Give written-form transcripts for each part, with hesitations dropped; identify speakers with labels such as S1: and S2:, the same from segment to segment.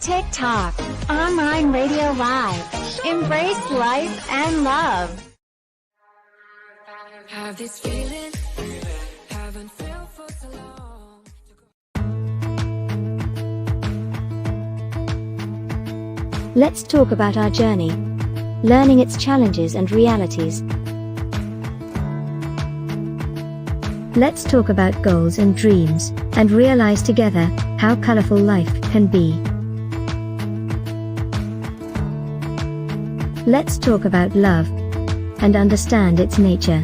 S1: TikTok, online radio live. Embrace life and love.
S2: Have this feeling, haven't felt for so long.
S3: Let's talk about our journey, learning its challenges and realities. Let's talk about goals and dreams, and realize together how colorful life can be. Let's talk about love and understand its nature.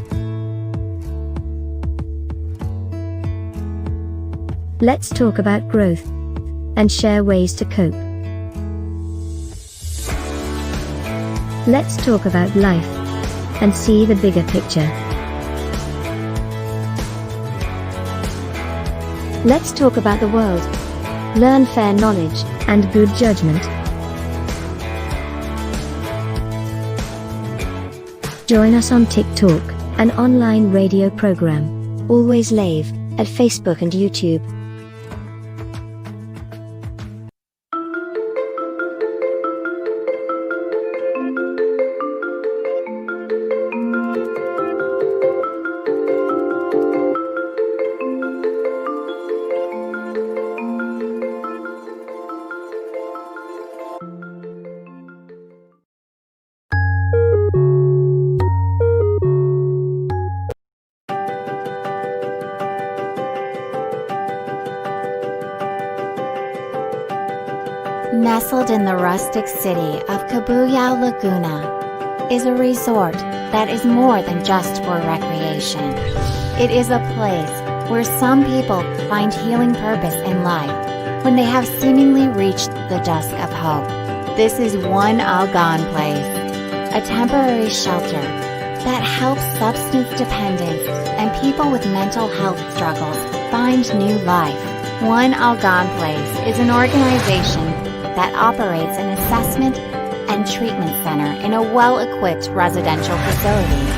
S3: Let's talk about growth and share ways to cope. Let's talk about life and see the bigger picture. Let's talk about the world, learn fair knowledge and good judgment. Join us on TikTok, an online radio program, always live, at Facebook and YouTube.
S1: Nestled in the rustic city of Cabuyao Laguna is a resort that is more than just for recreation. It is a place where some people find healing purpose in life when they have seemingly reached the dusk of hope. This is One Algon Place, a temporary shelter that helps substance dependents and people with mental health struggles find new life. One Algon Place is an organization that operates an assessment and treatment center in a well-equipped residential facility.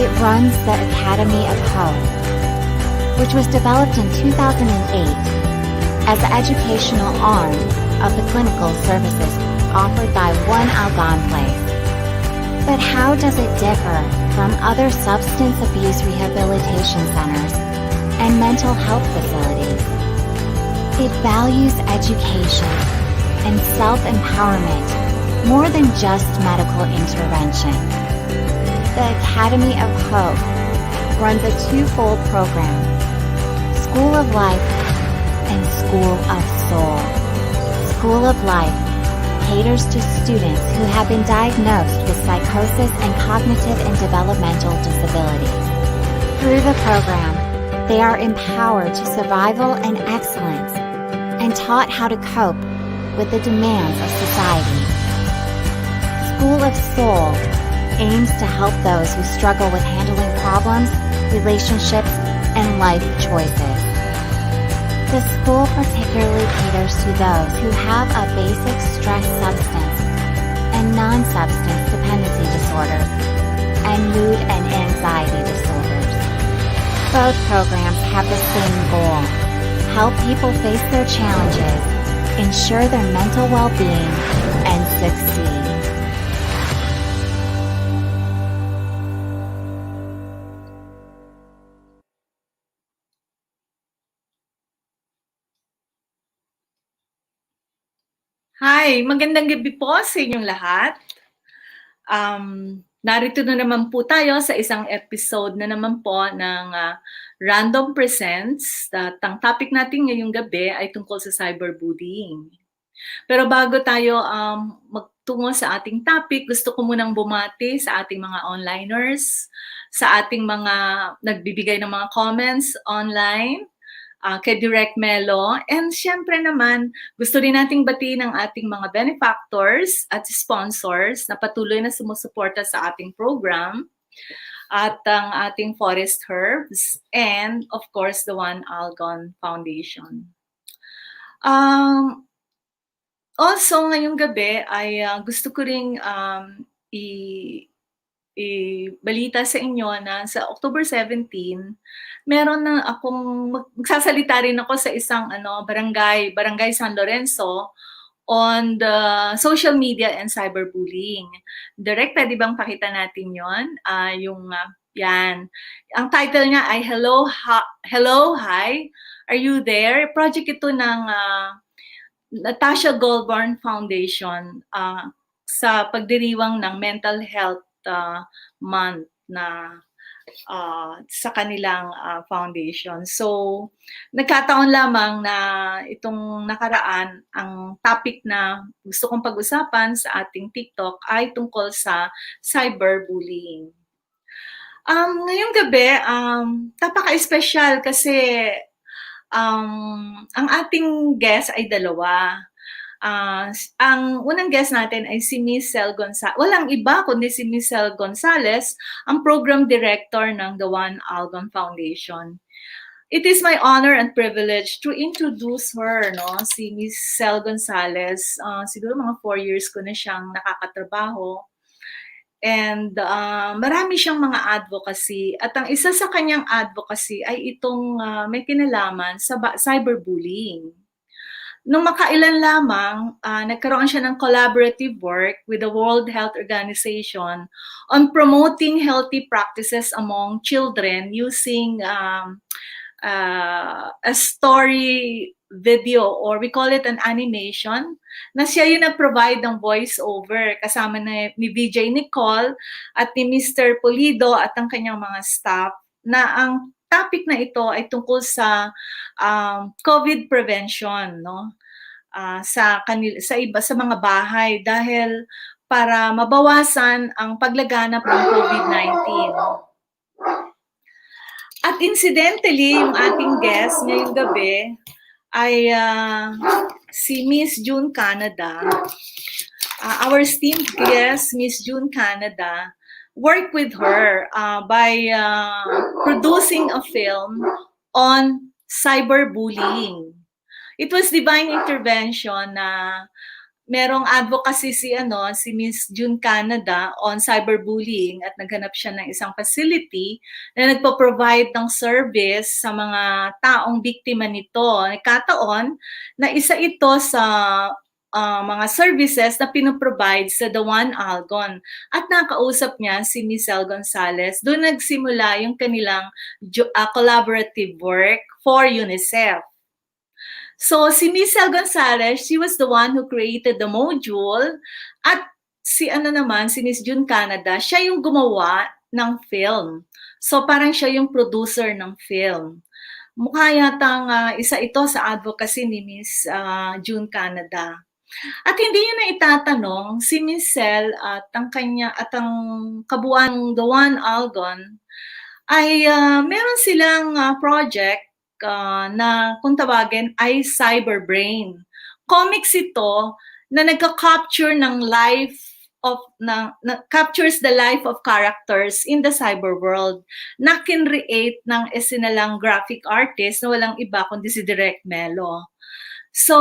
S1: It runs the Academy of Hope, which was developed in 2008 as the educational arm of the clinical services offered by One Algon Place. But how does it differ from other substance abuse rehabilitation centers and mental health facilities? It values education and self-empowerment more than just medical intervention. The Academy of Hope runs a twofold program, School of Life and School of Soul. School of Life caters to students who have been diagnosed with psychosis and cognitive and developmental disabilities. Through the program, they are empowered to survival and excellence and taught how to cope with the demands of society. School of Soul aims to help those who struggle with handling problems, relationships, and life choices. The school particularly caters to those who have a basic stress substance and non-substance dependency disorders and mood and anxiety disorders. Both programs have the same goal: help people face their challenges, ensure their mental well-being, and succeed.
S4: Hi, magandang gabi po sa inyong lahat. Narito na naman po tayo sa isang episode na naman po ng Random Presents. Ang topic natin ngayong gabi ay tungkol sa cyberbullying. Pero bago tayo magtungo sa ating topic, gusto ko munang bumati sa ating mga onliners, sa ating mga nagbibigay ng mga comments online, kay Direct Melo, and syempre naman, gusto rin nating batiin ang ating mga benefactors at sponsors na patuloy na sumusuporta sa ating program, at ang ating Forest Herbs, and of course, the One Algon Foundation. Also, ngayong gabi ay gusto ko ring balita sa inyo na sa October 17, meron na akong magsasalita rin ako sa isang barangay San Lorenzo, on the social media and cyberbullying. Direct, pwede bang pakita natin yon? Yan. Ang title niya ay Hello, Hi, Are You There? Project ito ng Natasha Goldborn Foundation sa pagdiriwang ng Mental Health Month na sa kanilang foundation. So, nagkataon lamang na itong nakaraan, ang topic na gusto kong pag-usapan sa ating TikTok ay tungkol sa cyberbullying. Ngayong gabi, napaka-espesyal kasi ang ating guest ay dalawa. Ang unang guest natin ay si Miss Cel Gonzalez. Walang iba kundi si Miss Cel Gonzalez, ang program director ng the One Algon Foundation. It is my honor and privilege to introduce her, no, si Miss Cel Gonzalez. Siguro mga 4 years ko na siyang nakakatrabaho. And marami siyang mga advocacy. At ang isa sa kanyang advocacy ay itong may kinalaman sa cyberbullying. Nung makailan lamang, nagkaroon siya ng collaborative work with the World Health Organization on promoting healthy practices among children using a story video, or we call it an animation, na siya yung nag-provide ng voice-over kasama ni VJ Nicole at ni Mr. Pulido at ang kanyang mga staff, na ang topic na ito ay tungkol sa COVID prevention, no? Sa mga bahay, dahil para mabawasan ang paglaganap ng COVID-19. At incidentally, yung ating guest ngayong gabi ay si Miss June Canada. Our esteemed guest, Miss June Canada, worked with her by producing a film on cyberbullying. It was divine intervention na merong advocacy si Miss June Canada on cyberbullying, at naghanap siya ng isang facility na nagpo-provide ng service sa mga taong biktima nito. Nagkataon na isa ito sa mga services na pinoprovide sa The One Algon, at nakausap niya si Miss Cel Gonzalez. Doon nagsimula yung kanilang collaborative work for UNICEF. So, si Miss Cel Gonzalez, she was the one who created the module, at si Miss June Canada, siya yung gumawa ng film. So, parang siya yung producer ng film. Mukha yatang isa ito sa advocacy ni Miss June Canada. At hindi niya na itatanong si Miss Cel at ang kabuuan The One Algon ay meron silang project na kung tawagin ay Cyberbrain. Comics ito na nagka-capture ng captures the life of characters in the cyber world, na kinreate ng isinalang graphic artist na walang iba kundi si Direk Melo. So,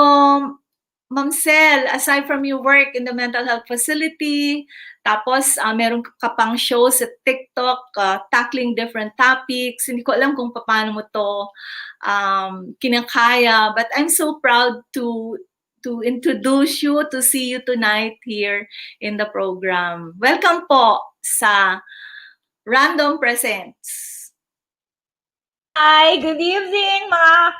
S4: Ma'am Cel, aside from your work in the mental health facility, tapos meron ka pang show sa TikTok tackling different topics. Hindi ko alam kung paano mo to kinakaya, but I'm so proud to introduce you, to see you tonight here in the program. Welcome po sa Random Presents.
S5: Hi, good evening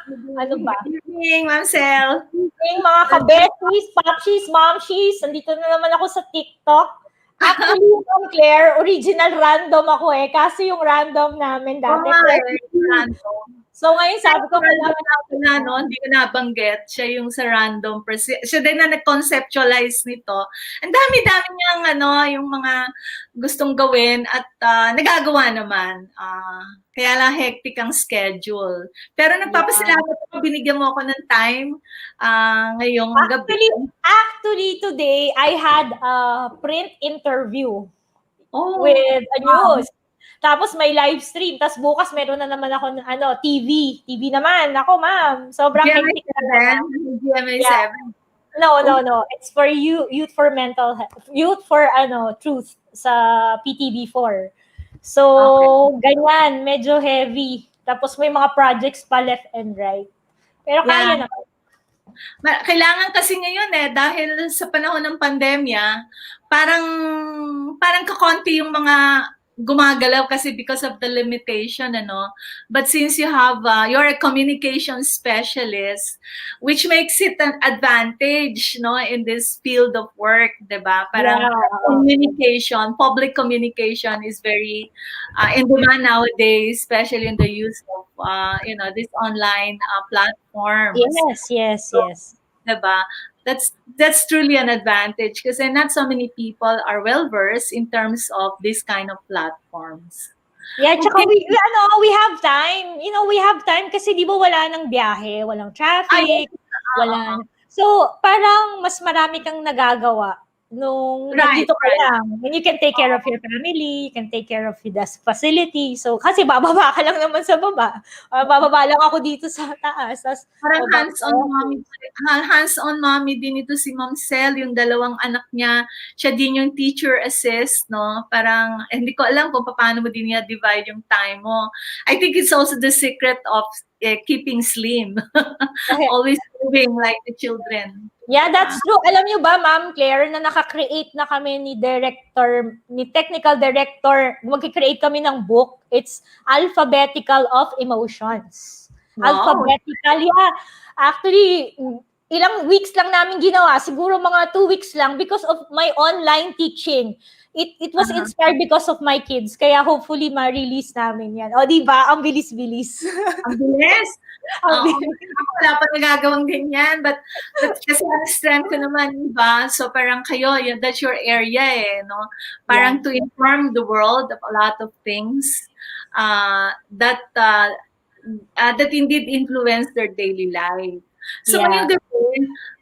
S4: Good evening, Ma'am Cel.
S5: Good evening mga kabesties, papsies, momshies. Nandito na naman ako sa TikTok. Actually, Ma'am Claire, original random ako kasi yung random namin dati.
S4: Random.
S5: So ngayon sabi ko,
S4: hindi ko nabanggit, siya yung sa random siya din na nag-conceptualize nito. Ang dami-dami niyang yung mga gustong gawin at nagagawa naman. Kaya lang hectic ang schedule. Pero nagpapasalamat ako, binigyan mo ako ng time ngayong gabi.
S5: Actually, today, I had a print interview with a news. Tapos may live stream. Tapos bukas meron na naman ako TV. TV naman. Ako, ma'am. Sobrang hectic na.
S4: GMA7.
S5: No. It's for youth for mental health. Youth for truth sa PTV4. So, ganyan. Medyo heavy. Tapos may mga projects pa left and right. Pero kaya naman.
S4: Kailangan kasi ngayon dahil sa panahon ng pandemya, parang parang kakonti yung mga gumagalaw kasi because of the limitation, But since you're a communication specialist, which makes it an advantage, in this field of work, 'di ba? Parang communication, public communication is very in demand nowadays, especially in the use of this online platforms.
S5: Yes.
S4: 'Di ba? That's truly an advantage kasi not so many people are well versed in terms of this kind of platforms.
S5: Yeah, tsaka we have time. We have time kasi di ba wala nang biyahe, walang traffic, wala. So, parang mas marami kang nagagawa nung nandito ka lang. And you can take care of your family, you can take care of the facility. So, kasi bababa ka lang naman sa baba. Bababa lang ako dito sa taas.
S4: Parang hands-on mommy din ito si Ma'am Sel, yung dalawang anak niya. Siya din yung teacher assist, no? Parang, hindi ko alam kung paano mo din divide yung time mo. I think it's also the secret of keeping slim. Always moving like the children.
S5: Yeah, that's true. Alam niyo ba, Ma'am Claire, na naka-create na kami ni technical director, magki-create kami ng book. It's Alphabetical of Emotions. Wow. Alphabetical, yeah. Actually, ilang weeks lang namin ginawa. Siguro mga 2 weeks lang because of my online teaching. It was inspired because of my kids. Kaya hopefully ma-release namin yan. O, di ba? Ang bilis-bilis.
S4: Ang bilis. Ako wala pa nagagawang ganyan. But kasi ang strength ko naman, diba? So parang kayo, that's your area no? Parang to inform the world of a lot of things that indeed influence their daily life. So when you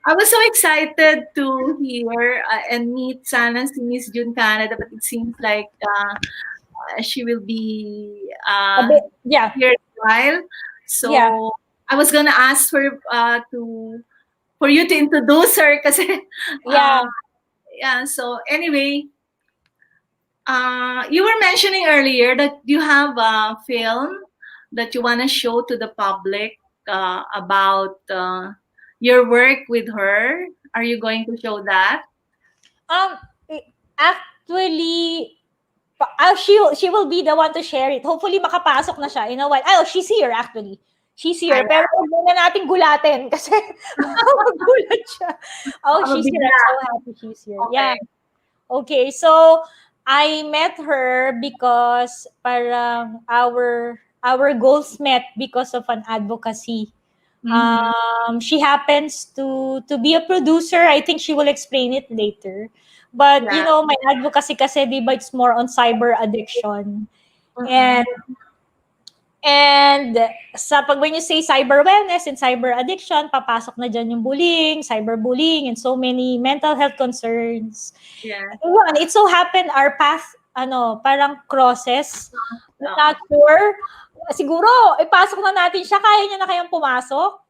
S4: I was so excited to hear and meet sana si Miss June Canada, but it seems like she will be here a while. So I was gonna ask her for you to introduce her kasi so anyway, you were mentioning earlier that you have a film that you want to show to the public about your work with her. Are you going to show that?
S5: Actually, she will be the one to share it. Hopefully makapasok na siya in a while. Oh, she's here actually. She's here. Pero huwag muna natin gulatin kasi magulat siya. Oh, she's here. I'm so happy she's here. Okay. Yeah. Okay, so I met her because parang our goals met because of an advocacy. She happens to be a producer. I think she will explain it later. But my advocacy kasi diba it's more on cyber addiction. And when you say cyber wellness and cyber addiction, papasok na dyan yung bullying, cyberbullying, and so many mental health concerns.
S4: Yeah.
S5: It so happened our path parang crosses. Not sure. Siguro, ipasok na natin siya. Kaya niya na kayang pumasok?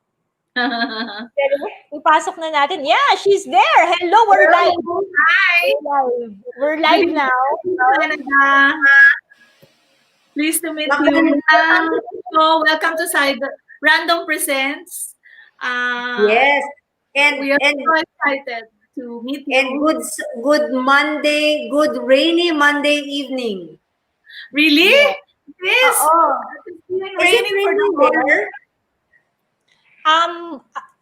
S5: Pero, ipasok na natin. Yeah, she's there. Hello, we're live.
S4: Hi.
S5: We're live now.
S4: Pleased to meet you. So, welcome to Random Presents.
S6: Yes. And
S4: we are so excited to meet you.
S6: And good Monday, good rainy Monday evening.
S4: Really? Yes.
S6: Is it raining there?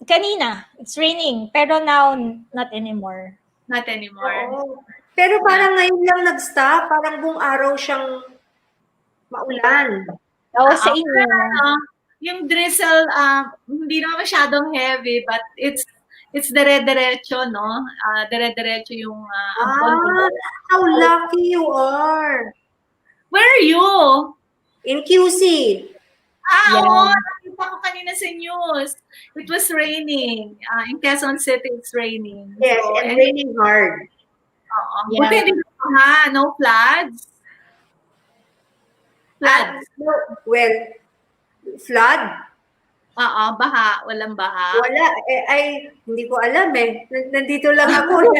S5: Kanina, it's raining. Pero now, not anymore.
S4: Not anymore.
S6: Pero parang ngayon lang nag-stop. Parang buong araw siyang maulan.
S5: Sa inyo.
S4: Yung drizzle, hindi naman masyadong heavy, but it's dire-diretso, no? Dire-diretso yung
S6: how lucky you are.
S4: Where are you?
S6: In QC.
S4: Nakita ko kanina sa news. It was raining. In Quezon City, it's raining.
S6: Yes, so, and raining hard.
S4: Buti hindi no floods.
S6: Flood?
S4: Baha. Walang baha.
S6: Wala. Hindi ko alam Nandito lang ako.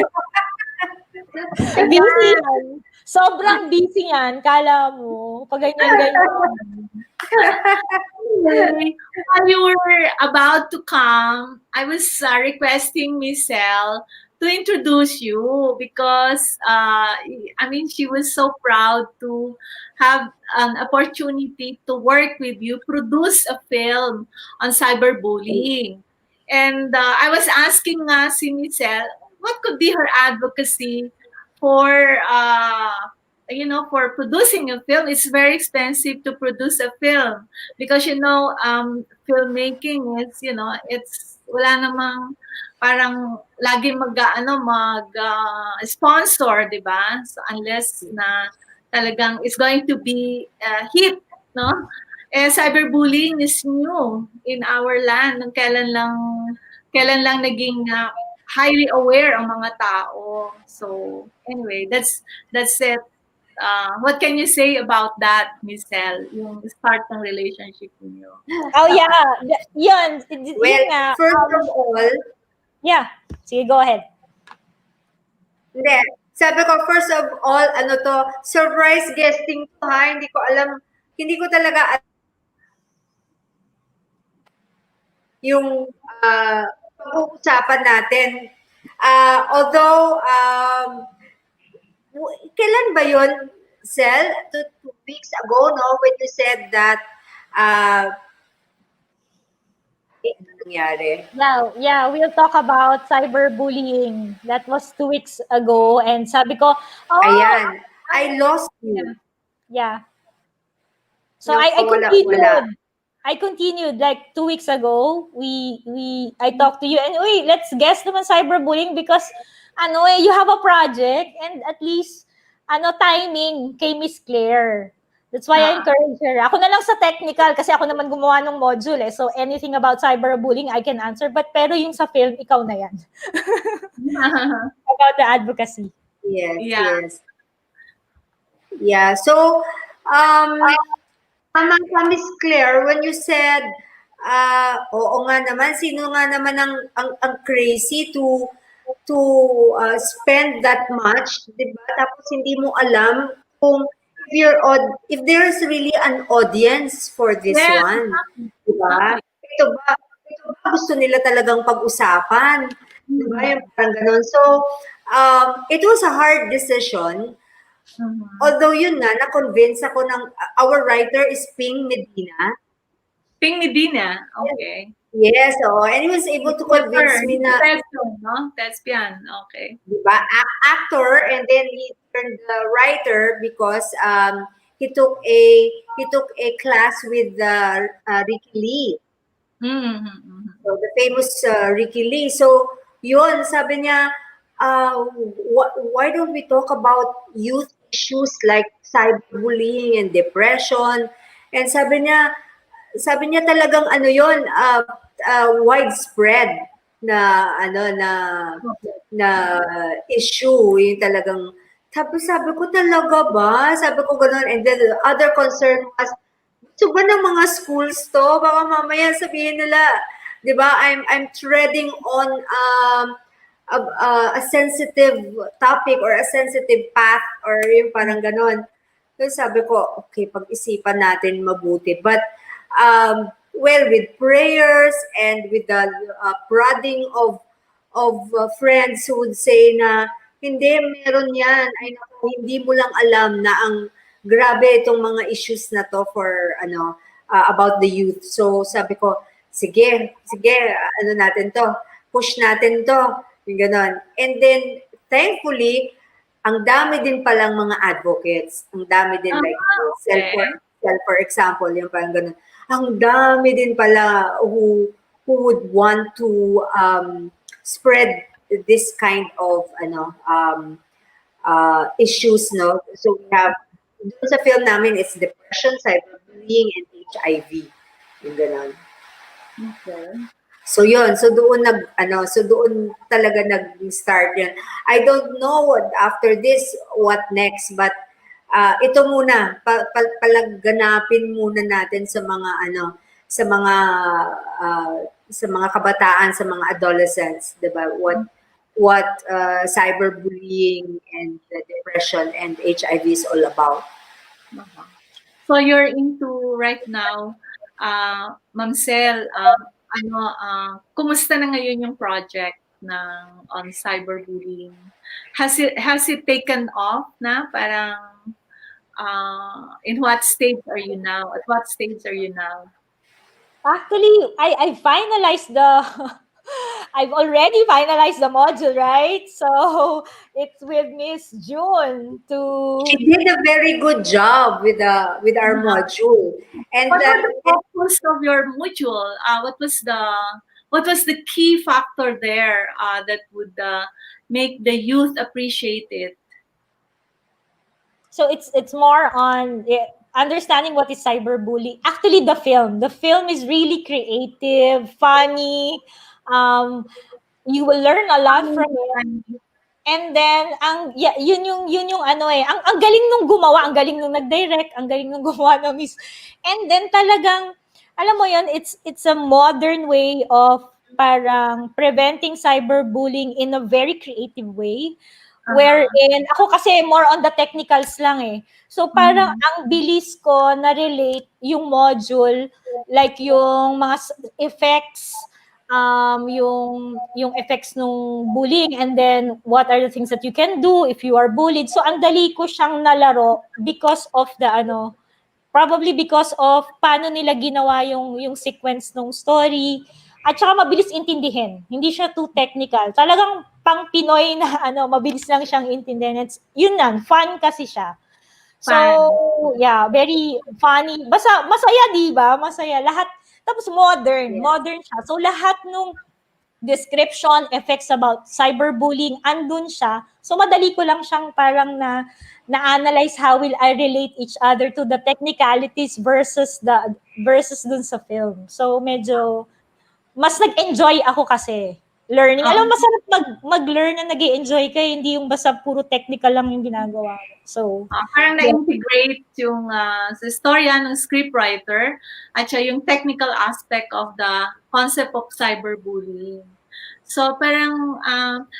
S5: Busy yan. Sobrang busy yan. Kala mo. Pag ganyan.
S4: Anyway, while you were about to come, I was requesting Michelle to introduce you because I mean she was so proud to have an opportunity to work with you, produce a film on cyberbullying. And I was asking si Michelle, what could be her advocacy for for producing a film. It's very expensive to produce a film because filmmaking is it's wala namang parang lagi mag sponsor, 'di ba? So unless na talagang it's going to be a hit, no? Cyberbullying is new in our land. Kailan lang naging highly aware ang mga tao. So anyway, that's it. What can you say about that, Michelle? Yung start ng relationship niyo.
S5: Oh yeah, yun.
S6: Well,
S5: Yun nga.
S6: first of all,
S5: Yeah. Sige, go ahead.
S6: hindi. Sabi ko, first of all, surprise guesting to ha. Hindi ko talaga yung pag-uusapan natin. Although, kailan ba yun, Sel? 2 weeks ago, no? When you said that, nangyari.
S5: Yeah, we'll talk about cyberbullying. That was 2 weeks ago. And sabi ko,
S6: Ayan. I lost you.
S5: yeah. So
S6: No,
S5: I
S6: wala.
S5: continued. I continued like 2 weeks ago. I talked to you and wait, let's guess naman cyberbullying because you have a project and at least timing kay Miss Claire. That's why I encourage her. Ako na lang sa technical kasi ako naman gumawa ng module eh. So anything about cyberbullying I can answer pero yung sa film ikaw na yan. About the advocacy.
S6: Yes,
S4: Yeah.
S6: yes. Yeah, so, tama ka, Miss Claire, when you said, oo nga naman, sino nga naman ang crazy to spend that much, di ba? Tapos hindi mo alam kung if there's really an audience for this
S4: Yes.
S6: one, di ba? Ito ba gusto nila talagang pag-usapan? Di ba? Yung parang ganun. So, it was a hard decision. Although yun nga, na-convince ako our writer is Ping Medina.
S4: Ping Medina. Okay.
S6: Yes, and he was able to convince me na,
S4: Thespian, no? Thespian. Okay.
S6: diba, actor, and then he turned the writer because he took a class with Ricky Lee.
S4: Mm-hmm.
S6: So the famous Ricky Lee. So yun, sabi niya, why don't we talk about youth issues like cyberbullying and depression? And sabi niya talagang widespread na issue, yung talagang, tapos sabi ko talaga ba? Sabi ko gano'n. And then the other concern was, gusto ba ng mga schools to? Baka mamaya sabihin nila, di ba, I'm treading on a sensitive topic or a sensitive path or yung parang gano'n. So sabi ko, okay, pag-isipan natin mabuti. But, well, with prayers and with the prodding of friends who would say na, hindi, meron yan. Ay, naku, hindi mo lang alam na ang grabe itong mga issues na to for, about the youth. So sabi ko, sige, natin to. Push natin to. Yung ganon. And then, thankfully, ang dami din palang mga advocates. Ang dami din, like, for example, yung parang ganon. Ang dami din pala who would want to spread this kind of issues, no? So we have, sa film namin, it's depression, cyberbullying, and HIV. Yung ganon.
S4: Okay.
S6: So yun, so doon talaga nag-start yun. I don't know after this what next, but ito muna, palaganapin muna natin sa mga sa mga kabataan, sa mga adolescents, 'di ba? What cyberbullying and depression and HIV is all about.
S4: So you're into right now Ma'am Sel, kumusta na ngayon yung project ng on cyberbullying? Has it taken off na? Parang in what stage are you now? At what stage are you now?
S5: Actually, I finalized the I've already finalized the module, right? So it's with Miss June to
S6: She did a very good job with our module, and
S4: What was the focus of your module? What was the key factor there that would make the youth appreciate it?
S5: so it's more on understanding what is cyberbullying. Actually, the film is really creative, funny. You will learn a lot from it. And then yun yung ano ang galing nung gumawa, ang galing nung nag-direct, ang galing nung gumawa ng miss. And then talagang alam mo yun, it's a modern way of parang preventing cyberbullying in a very creative way. Wherein ako kasi more on the technicals lang eh. So parang ang bilis ko na relate yung module, like yung mga effects, yung effects ng bullying, and then what are the things that you can do if you are bullied. So ang dali ko siyang nalaro because of the probably because of paano nila ginawa yung sequence ng story, at saka mabilis intindihin. Hindi siya too technical. Talagang pang Pinoy na mabilis lang siyang intindihin. Yun lang, fun kasi siya. So, yeah, very funny. Basta masaya, di ba? Masaya. Lahat. Tapos modern siya. So, lahat nung description, effects about cyberbullying, andun siya. So, madali ko lang siyang parang na-analyze how will I relate each other to the technicalities versus dun sa film. So, medyo mas nag-enjoy ako kasi learning. Alam mo, masarap mag-learn na nag-enjoy ka, hindi yung basta puro technical lang yung ginagawa. So,
S4: parang na-integrate yung sa storya ng scriptwriter at siya yung technical aspect of the concept of cyberbullying. So parang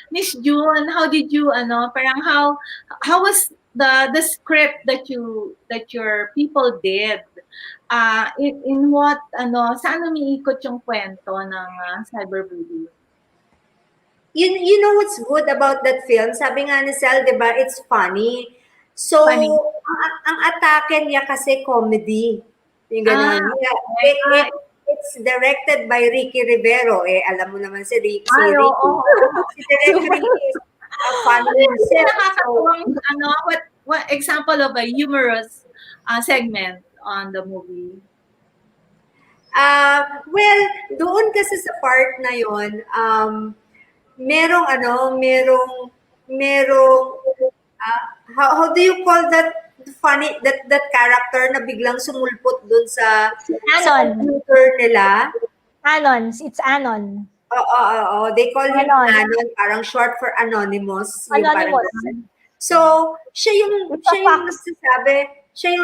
S4: Miss June, how did you parang how was the script that your people did? In what saan umiikot yung kwento ng cyberbullying?
S6: You know what's good about that film? Sabi nga ni Sel, di ba, it's funny. So,
S4: Funny.
S6: ang atake niya kasi comedy. Yung gano'n. It's directed by Ricky Rivero. Alam mo naman si Ricky. Si director is funny.
S4: What example of a humorous segment on the movie?
S6: Well, doon kasi sa part na yon, merong how do you call that funny that character na biglang sumulpot dun sa computer nila?
S5: It's Anon.
S6: Oo. They call him Anon, parang short for Anonymous. Anonymous. So, siya yung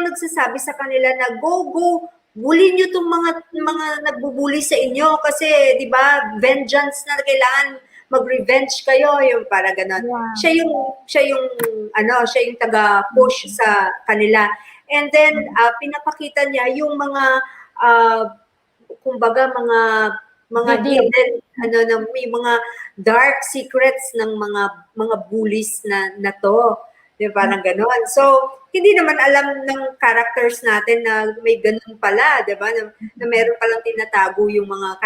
S6: nagsasabi sa kanila na go, bully niyo tong mga nagbubuli sa inyo kasi 'di ba, vengeance na kailangan mag-revenge kayo, yung para ganon. Yeah. Siya yung taga-push sa kanila. And then pinapakita niya yung mga kumbaga mga hidden may mga dark secrets ng mga bullies na to. Di ba, parang ganon. So, hindi naman alam ng characters natin na may ganun pala, 'di ba? Na meron palang tinatago yung mga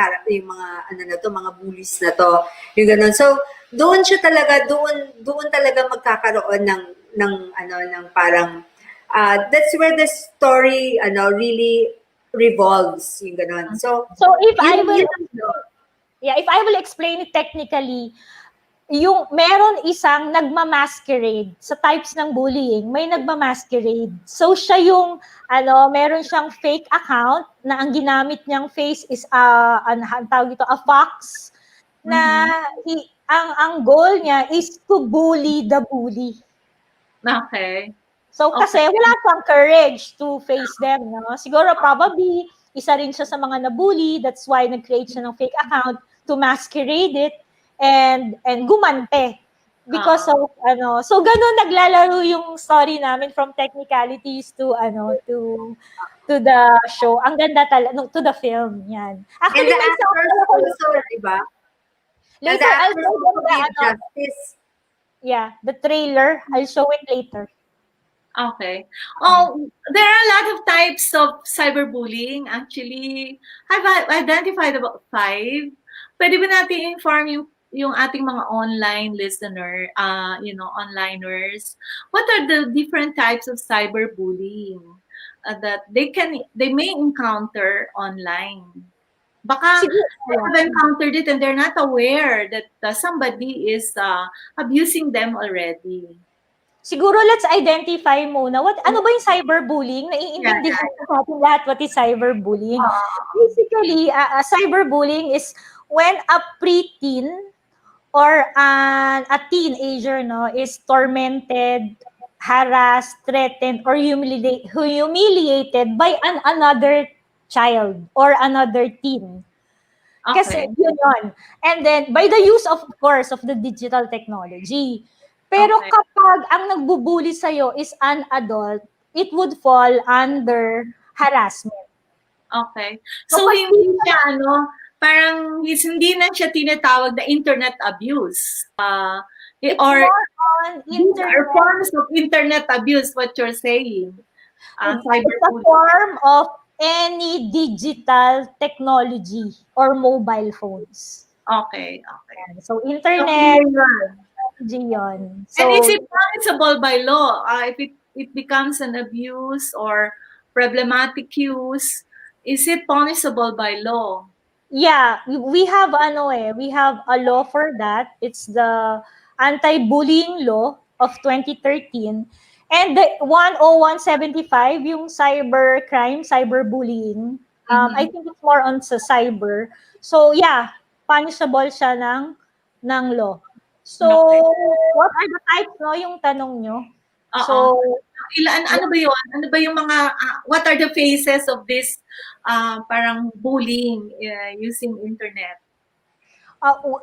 S6: mga bullies na to. Yung ganun. So, doon talaga magkakaroon ng parang that's where the story really revolves, yung ganun. So
S5: if I will explain it technically, yung meron isang nagmamasquerade sa types ng bullying, may nagmamasquerade. So siya yung meron siyang fake account na ang ginamit niyang face is ang tawag dito, a fox, na ang goal niya is to bully the bully.
S4: Okay.
S5: So kasi wala pang courage to face them, no? Siguro probably isa rin siya sa mga nabully, that's why nag-create siya ng fake account to masquerade it and gumante because of so ganun naglalaro yung story namin, from technicalities to to the show. Ang ganda talaga, no, to the film, yan.
S6: And
S5: Actually,
S6: the
S5: may
S6: actors
S5: sample ako
S6: also, di ba? And the
S5: later. I'll
S6: actors
S5: show
S6: also
S5: them the,
S6: give justice.
S5: the trailer. I'll show it later.
S4: Okay. Oh, there are a lot of types of cyberbullying. Actually, I've identified about 5. Pwede ba natin inform yung ating mga online listener, onliners, what are the different types of cyberbullying that they may encounter online? Baka
S5: Siguro,
S4: they have encountered it and they're not aware that somebody is abusing them already.
S5: siguro let's identify muna ano ba yung cyberbullying? Naiintindihan natin lahat what is cyberbullying. Basically, cyberbullying is when a preteen or a teenager is tormented, harassed, threatened, or humiliated by another child or another teen. Kasi
S4: Okay.
S5: yun. And then, by the use of course, of the digital technology. Pero
S4: Okay.
S5: kapag ang nagbubuli sa'yo is an adult, it would fall under harassment.
S4: Okay. So, hindi siya, parang hindi na siya tinatawag na internet abuse.
S5: It's
S4: Or
S5: more on
S4: these are
S5: internet.
S4: forms of internet abuse, what you're saying.
S5: It's a
S4: Cyberbullying.
S5: form of any digital technology or mobile phones.
S4: Okay.
S5: So, internet,
S4: So,
S5: technology yun.
S4: and
S5: So,
S4: is it punishable by law? If it becomes an abuse or problematic use, is it punishable by law?
S5: yeah, we have we have a law for that. It's the Anti-Bullying Law of 2013 and the 10175 yung cyberbullying. I think it's more on sa cyber. So yeah, punishable siya ng law. So
S4: Okay.
S5: what are the types yung tanong nyo?
S4: Oo.
S5: So
S4: Ano ba yun? Ano ba yung mga, what are the phases of this parang bullying using internet?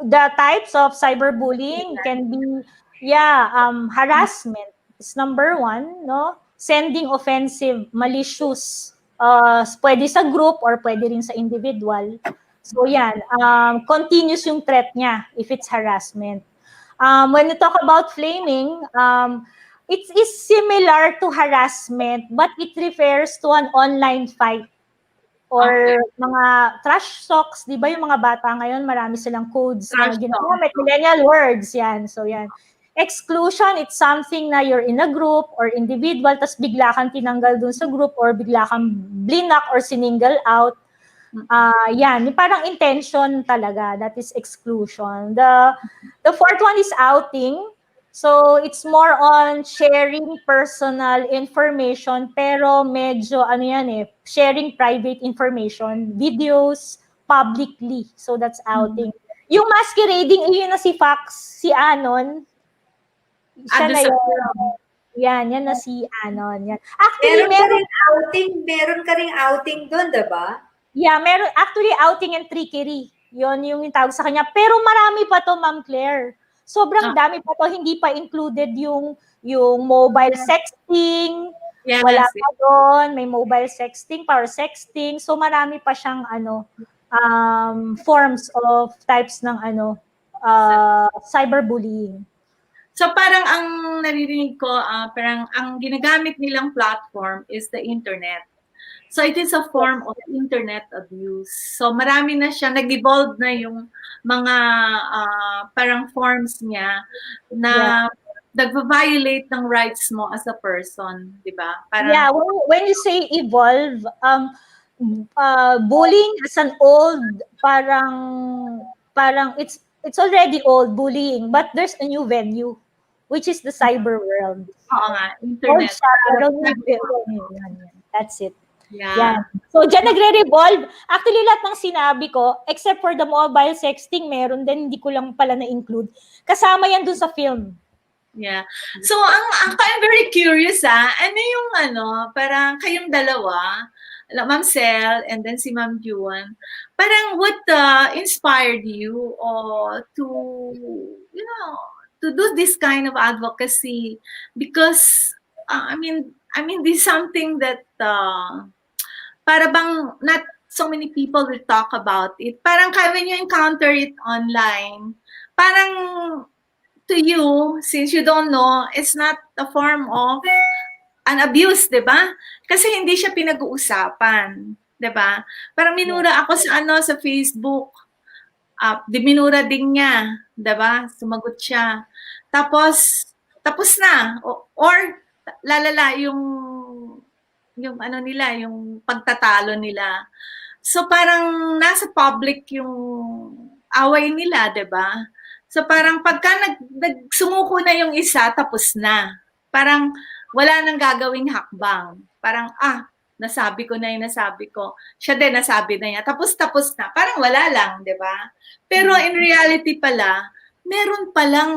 S5: the types of cyberbullying can be harassment is number 1, no? Sending offensive, malicious, pwede sa group or pwede rin sa individual. So yan, continuous yung threat niya if it's harassment. When you talk about flaming, it is similar to harassment but it refers to an online fight. Or mga trash talks, di ba yung mga bata ngayon, marami silang codes na ginagamit, millennial words, yan. So yan. Exclusion, it's something na you're in a group or individual, tas bigla kang tinanggal dun sa group or bigla kang blinak or sininggle out. Yan, parang intention talaga, that is exclusion. The fourth one is outing. So, it's more on sharing personal information, pero medyo, sharing private information, videos, publicly. So, that's outing. Yung masquerading, yun na si Fox, si Anon. Siya na yun. Yan na si Anon. Yan. Actually,
S6: Meron ka ring outing doon, diba?
S5: Yeah, meron. Actually, outing and trickery. Yun yung tawag sa kanya. Pero marami pa to, Ma'am Claire. Sobrang dami pa to, hindi pa included yung mobile sexting.
S4: Yes.
S5: Wala pa doon, may mobile sexting, power sexting. So marami pa siyang forms of types ng cyberbullying.
S4: So parang ang naririnig ko, parang ang ginagamit nilang platform is the internet. So it is a form of internet abuse. So marami na siya, nag-evolve na yung mga parang forms niya na nag-violate ng rights mo as a person, di ba?
S5: Parang, when you say evolve, bullying is an old, parang it's already old bullying, but there's a new venue, which is the cyber world.
S4: Oo nga, internet.
S5: That's it.
S4: Yeah.
S5: Yan. So, dyan nagre-revolve. Actually, lahat ng sinabi ko, except for the mobile sexting, meron din, hindi ko lang pala na-include. Kasama yan dun sa film.
S4: Yeah. So, I'm very curious, ano yung parang kayong dalawa, Ma'am Sel and then si Ma'am Juan, parang what inspired you to, to do this kind of advocacy? Because, I mean, this is something that para bang not so many people will talk about it. Parang when you encounter it online, parang to you, since you don't know, it's not a form of an abuse, di ba? Kasi hindi siya pinag-uusapan, di ba? Parang minura ako sa Facebook. Minura din niya, di ba? Sumagot siya. Tapos na. Or lalala yung nila, yung pagtatalo nila. So parang nasa public yung away nila, 'di ba? So parang pagka nagsumuko na yung isa, tapos na. Parang wala nang gagawing hakbang. Parang nasabi ko na yung nasabi ko. Siya din nasabi na niya. Tapos na. Parang wala lang, 'di ba? Pero in reality pala, meron palang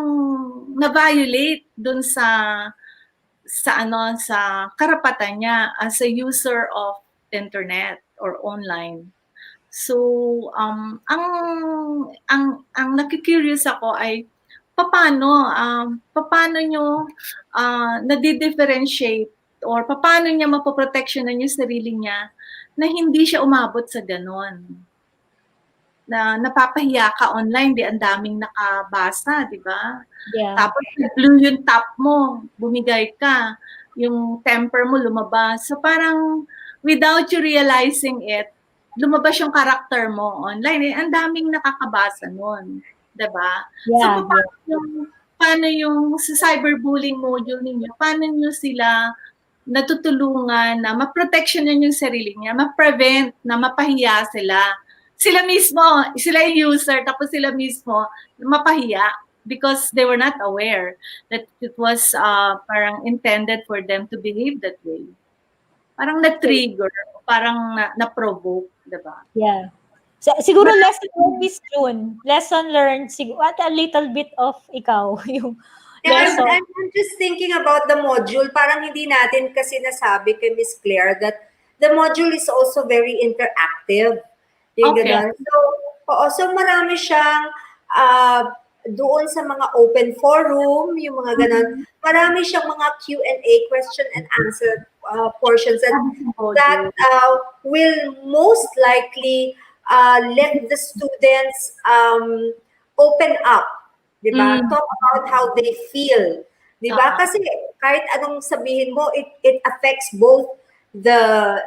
S4: na-violate dun sa karapatan niya as a user of internet or online. So, ang nakikurious ako ay paano nyo nadi-differentiate or paano niya mapoprotectionan yung sarili niya na hindi siya umabot sa ganon. Na napapahiya ka online, di ang daming nakabasa, di ba?
S5: Yeah.
S4: Tapos blue yung top mo, bumigay ka, yung temper mo lumabas. So parang without you realizing it, lumabas yung character mo online. Ang daming nakakabasa nun, di ba?
S5: Yeah.
S4: So paano yung sa cyberbullying module ninyo, paano nyo sila natutulungan na ma-protectionan yung sarili niya, ma-prevent na mapahiya sila. Sila mismo, sila yung user, tapos sila mismo mapahiya because they were not aware that it was parang intended for them to behave that way. Parang na-trigger, parang na-provoke, diba?
S5: Yeah. Siguro lesson learned, Miss June. Lesson learned, what a little bit of ikaw, yung lesson.
S6: I'm just thinking about the module. Parang hindi natin kasi nasabi kay Miss Claire that the module is also very interactive. Yung
S4: Okay.
S6: ganun. So marami siyang doon sa mga open forum, yung mga ganun. Marami siyang mga Q&A, question and answer portions that will most likely let the students open up, di ba? Talk about how they feel, di ba? Kasi kahit anong sabihin mo, it affects both the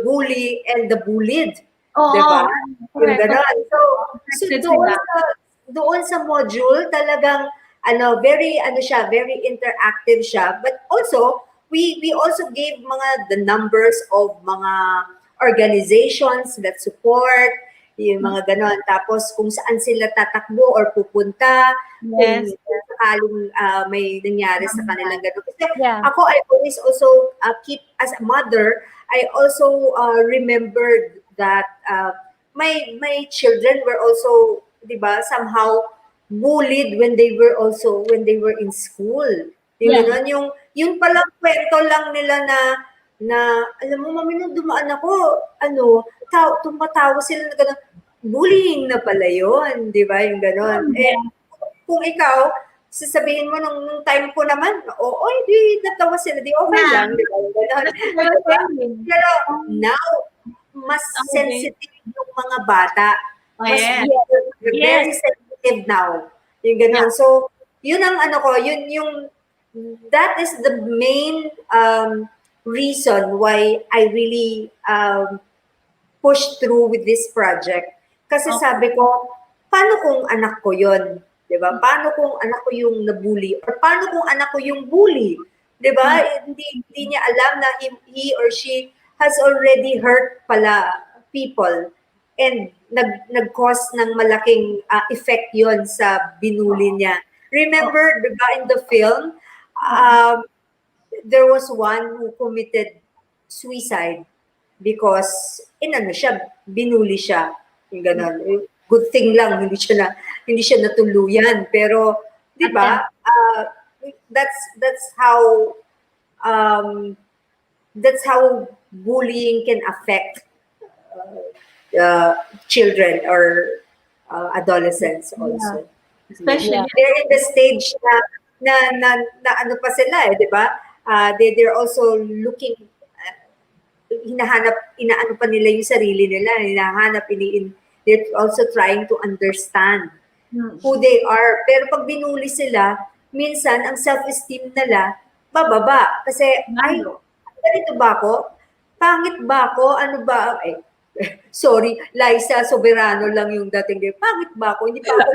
S6: bully and the bullied. Diba? Yung ganon. So doon sa module, talagang very interactive siya. But also, we also gave the numbers of mga organizations that support, yung mga ganon. Tapos kung saan sila tatakbo or pupunta, kung sakaling may nangyari sa kanilang ganon. Kasi ako, I always also keep, as a mother, I also remembered that my children were also, di ba, somehow bullied when they were in school. Yung palang kwento lang nila na alam mo, mami, nung dumaan ako, tumatawa sila na gano'n, bullying na pala yun, di ba, yung gano'n. Kung ikaw, sasabihin mo nung time ko naman, di natawa sila, di okay lang, di ba, gano'n. Pero now, mas sensitive yung mga bata. Very sensitive now. Yung ganun. So, yun ang that is the main reason why I really pushed through with this project. Kasi sabi ko, paano kung anak ko yun? Diba? Paano kung anak ko yung nabully? Or paano kung anak ko yung bully? Diba? Hindi niya alam na he or she has already hurt pala people and nag-cause ng malaking effect yon sa binuli niya. Remember, diba, in the film, there was one who committed suicide because binuli siya. Yung ganon. Good thing lang, hindi siya natuluyan. Pero, diba, that's how bullying can affect children or adolescents also.
S4: Especially
S6: they're in the stage na ano pa sila, di ba? They're also looking inaano pa nila yung sarili nila, they're also trying to understand who they are. Pero pag binuli sila, minsan ang self-esteem nila bababa. Kasi, ay, ganito ba ako? Pangit ba ako? Ano ba? Ay, sorry, Liza Soberano lang yung dating din. Pangit ba ako? Hindi ba ako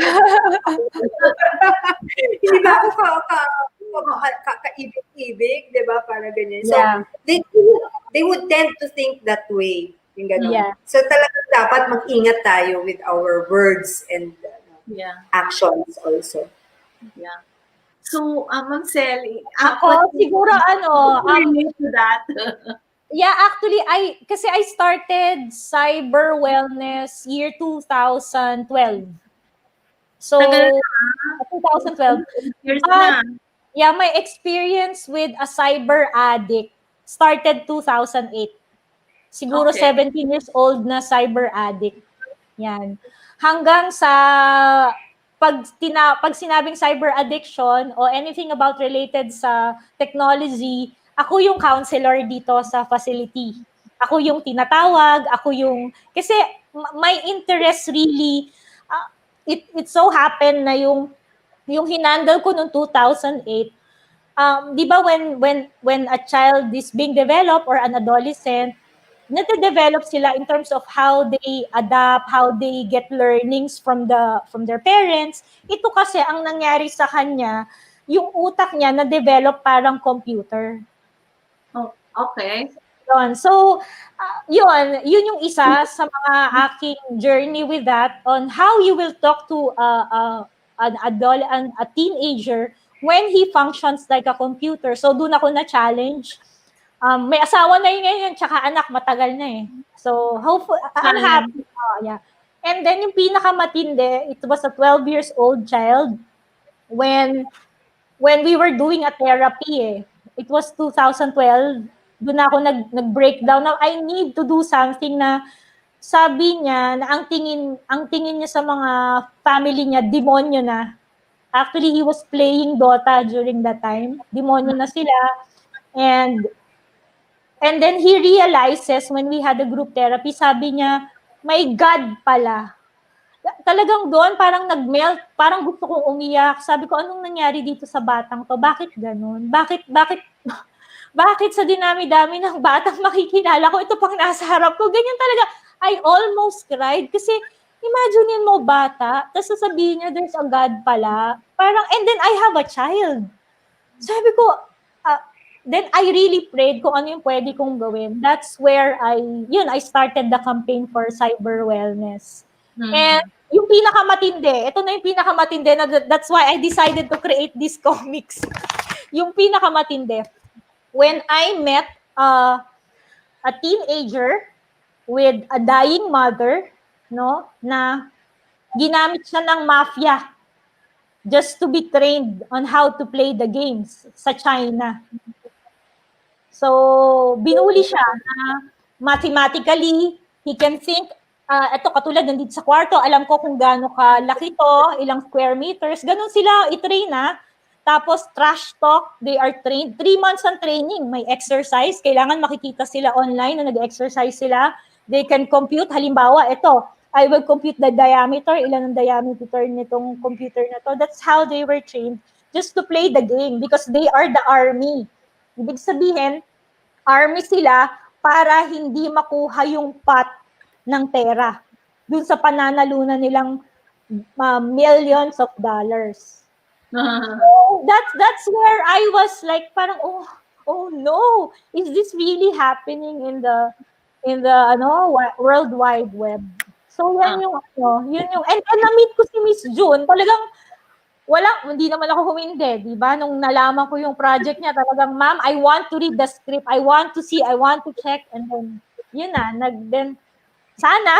S6: hindi ba ako kaibig-ibig, di ba? Para ganyan. So,
S5: Yeah.
S6: they would tend to think that way. Yung ganun.
S5: Yeah.
S6: So, talagang dapat mag-ingat tayo with our words and
S4: Yeah.
S6: actions also.
S4: Yeah. So, Ma'am Sally,
S5: Ako, siguro
S4: relate to that.
S5: yeah, actually, kasi I started cyber wellness year 2012. So,
S4: Tagal
S5: 2012.
S4: Years na.
S5: Yeah, my experience with a cyber addict started 2008. Siguro
S4: Okay.
S5: 17 years old na cyber addict. Yan. Hanggang sa pag sinabing cyber addiction o anything about related sa technology, ako yung counselor dito sa facility. Ako yung tinatawag, kasi my interest really, it so happened na yung hinandle ko noong 2008, di ba when a child is being developed or an adolescent, nade-develop sila in terms of how they adapt, how they get learnings from their parents. Ito kasi ang nangyari sa kanya, yung utak niya na-develop parang computer.
S4: Oh, okay.
S5: Yun. So, yun yung isa sa mga aking journey with that on how you will talk to a teenager when he functions like a computer. So, doon ako na-challenge. May asawa na yun ngayon, tsaka anak, matagal na eh. So, hopefully, I'm happy. Yeah. And then, yung pinakamatindi, it was a 12 years old child when we were doing a therapy eh. It was 2012. Doon ako nag-breakdown na I need to do something na sabi niya na ang tingin niya sa mga family niya, demonyo na. Actually, he was playing Dota during that time. Demonyo na sila. And then he realizes when we had a group therapy, sabi niya, may God pala. Talagang doon, parang nag-melt, parang gusto kong umiyak. Sabi ko, anong nangyari dito sa batang to? Bakit ganun? Bakit sa dinami-dami ng batang makikilala ko, ito pang nasa harap ko? Ganyan talaga. I almost cried kasi imaginein mo bata, tapos sasabihin niya, there's a God pala. Parang, and then I have a child. Sabi ko, then I really prayed kung ano yung pwede kong gawin. That's where I started the campaign for cyber wellness. And yung pinakamatindi, ito na yung pinakamatindi, that's why I decided to create these comics. Yung pinakamatindi, when I met a teenager with a dying mother, no, na ginamit siya ng mafia just to be trained on how to play the games sa China. So, binuli siya na mathematically, he can think, ito katulad nandito sa kwarto, alam ko kung gaano kalaki to, ilang square meters, ganun sila i-train na. Tapos trash talk, they are trained, 3 months ang training, may exercise, kailangan makikita sila online na nag-exercise sila, they can compute, halimbawa, ito, I will compute the diameter, ilan ang diameter nitong computer na to. That's how they were trained, just to play the game, because they are the army. Ibig sabihin, army sila para hindi makuha yung pot ng pera dun sa pananalunan nilang millions of dollars. So that's where I was like parang oh no, is this really happening in the World Wide Web? So yun yung and na-meet ko si Miss June, talagang hindi naman ako humindi, di ba? Nung nalaman ko yung project niya, talagang, ma'am, I want to read the script, I want to see, I want to check, and then, yun na, sana,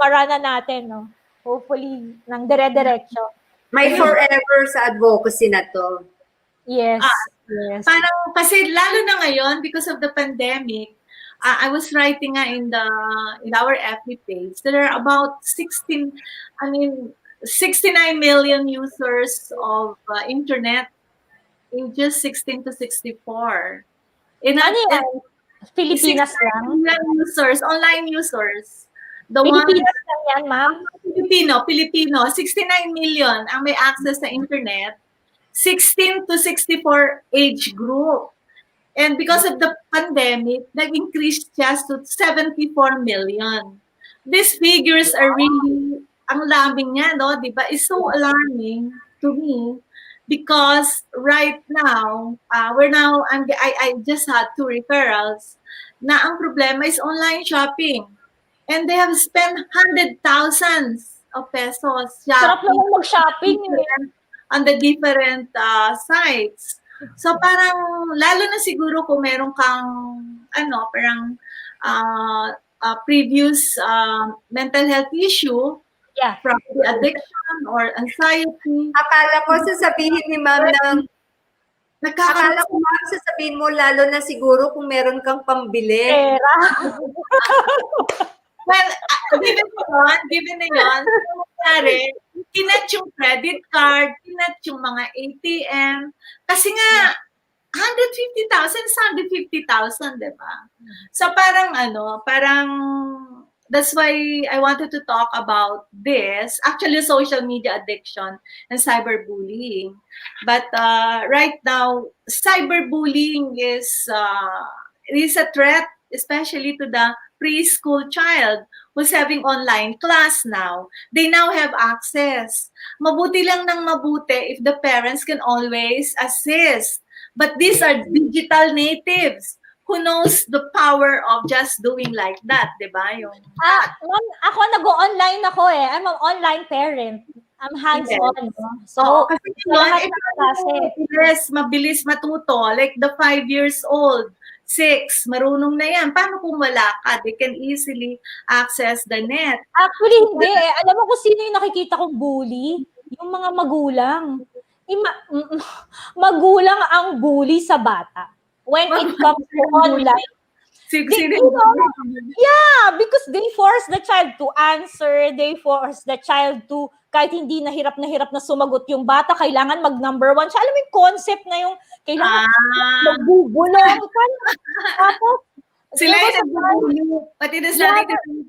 S5: marana natin, no? Hopefully, nang dire-diretso.
S6: May forever sa advocacy na to.
S5: Yes, yes.
S4: Parang, kasi lalo na ngayon, because of the pandemic, I was writing nga in our FB page, there are about 69 million users of internet, ages 16 to 64.
S5: Ano yan? Pilipinas
S4: 69
S5: lang?
S4: million users, online users. The one
S5: Pilipinas lang yan, ma'am?
S4: Filipino, 69 million ang may access sa internet, 16 to 64 age group. And because of the pandemic, nag-increase siya to 74 million. These figures are really, ang laming niya, no? Di ba? It's so alarming to me because right now, I just had 2 referrals na ang problema is online shopping. And they have spent thousands of pesos
S5: Sarap
S4: shopping
S5: naman mag-shopping eh.
S4: on the different sites. So parang lalo na siguro kung meron kang parang previous mental health issue,
S5: Yeah.
S4: probably addiction or anxiety.
S6: Akala ko sasabihin ni ma'am ng
S4: Nagkakaroon
S6: akala ko ma'am sasabihin mo lalo na siguro kung meron kang pambili.
S5: Pera.
S4: well, given na yun, so, nangyari, kinat yung credit card, kinat yung mga ATM, kasi nga, 150,000 is 150,000, di ba? So parang that's why I wanted to talk about this, actually social media addiction and cyberbullying. But right now, cyberbullying is a threat, especially to the preschool child who's having online class now. They now have access. Mabuti lang ng mabuti if the parents can always assist. But these are digital natives who knows the power of just doing like that, di ba?
S5: Ma'am, ako nag-online ako eh. I'm an online parent. I'm hands-on. No? So,
S4: Oo, kasi
S5: lahat
S4: yun,
S5: ng klase.
S4: mabilis matuto. Like the 5 years old, 6, marunong na yan. Paano kung wala ka? They can easily access the net.
S5: Actually, hindi eh. Alam mo kung sino yung nakikita kong bully? Yung mga magulang. Magulang ang bully sa bata. When it comes to online. Yeah, because they force the child to answer, they force the child to, kahit hindi na hirap na sumagot yung bata, kailangan mag-number 1 siya. Alam mo yung concept na yung kailangan magbubulong. Tapos,
S4: sila yung nagbubulong. But it is nothing to do.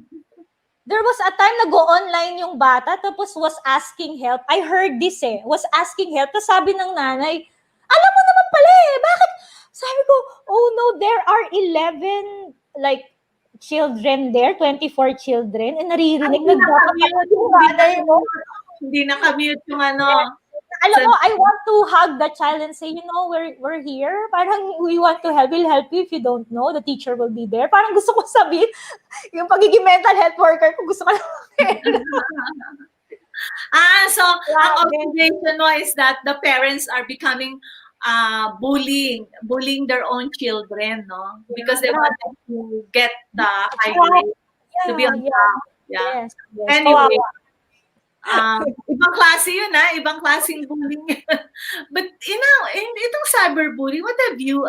S5: There was a time nag-online yung bata, tapos was asking help. I heard this was asking help. Tapos sabi ng nanay, alam mo naman pala bakit? Sabi ko, oh no, there are 11 like children there, 24 children, and naririnig
S4: Hindi nakamute yung
S5: Alam mo, I want to hug the child and say, we're here. Parang we want to help. We'll help you if you don't know. The teacher will be there. Parang gusto ko sabihin, yung pagiging mental health worker ko, gusto ko lang.
S4: So ang observation mo is that the parents are becoming bullying their own children, no? Because they want them to get the high grade, to be on top. Yeah.
S5: Yes.
S4: Anyway, ibang klase yun, ibang klaseng bullying. But itong cyberbullying, what have you,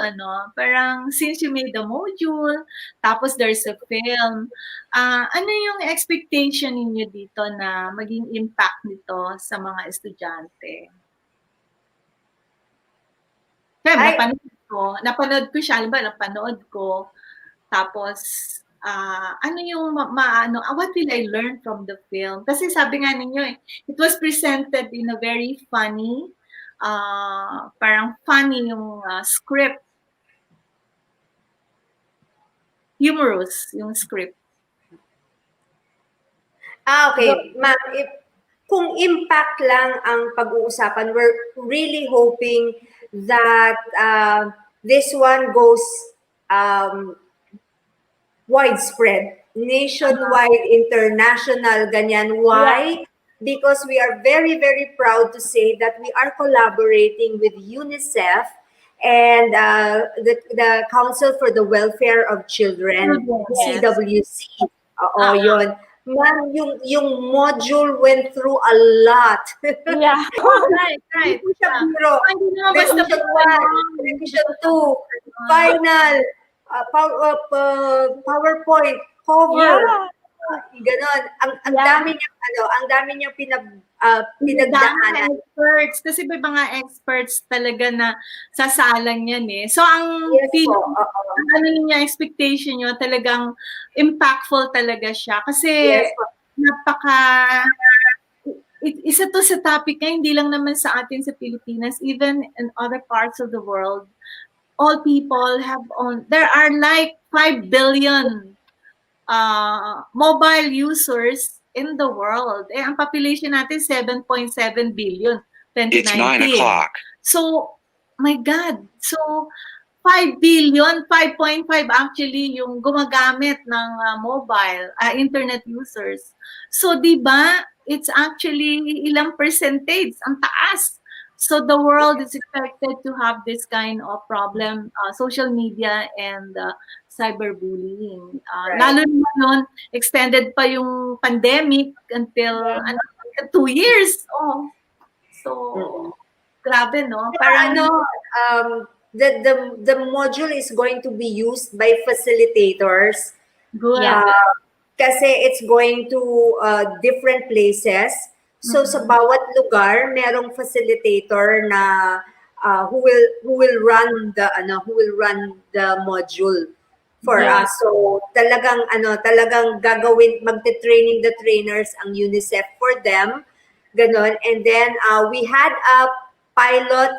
S4: parang since you made the module, tapos there's a film, ano yung expectation ninyo dito na maging impact nito sa mga estudyante? Kaya napanood ko siya, napanood ko, tapos ano yung what will I learn from the film? Kasi sabi nga ninyo it was presented in a very funny, parang funny yung script. Humorous yung script.
S6: Okay. Ma'am, kung impact lang ang pag-uusapan, we're really hoping that this one goes widespread, nationwide, international, ganyan. Why? Because we are very, very proud to say that we are collaborating with UNICEF and the Council for the Welfare of Children, CWC. Yun. Ma'am, yung module went through a lot.
S5: Yeah.
S4: Right.
S6: Revision 1, Revision 2, final, PowerPoint, cover. Ganon. Ang
S5: Yeah.
S6: dami niyang ang dami niyang
S4: Dami
S6: pinagdaanan.
S4: experts. Kasi may mga experts talaga na sasalang yan eh. So, ang
S6: Yes po.
S4: feeling,
S6: Oo.
S4: ang ano niya, expectation nyo, talagang impactful talaga siya. Kasi,
S6: Yes po.
S4: napaka, isa to sa topic na hindi lang naman sa atin sa Pilipinas, even in other parts of the world, all people have there are like 5 billion mobile users in the world. Eh, ang population natin, 7.7 billion, 2019.
S7: It's 9 o'clock.
S4: So, my God. So, 5 billion, 5.5 actually yung gumagamit ng mobile, internet users. So, di ba, it's actually ilang percentage, ang taas. So, the world is expected to have this kind of problem, social media and cyberbullying.
S6: Right.
S4: Lalo naman extended pa yung pandemic until 2 years. Oh. So, grabe, no?
S6: Parang the module is going to be used by facilitators.
S4: Good.
S5: Yeah.
S6: Kasi it's going to different places. So sa bawat lugar, merong facilitator na who will run the module for
S4: Yeah.
S6: us. So talagang gagawin, magte-training the trainers ang UNICEF for them. Ganon. And then we had a pilot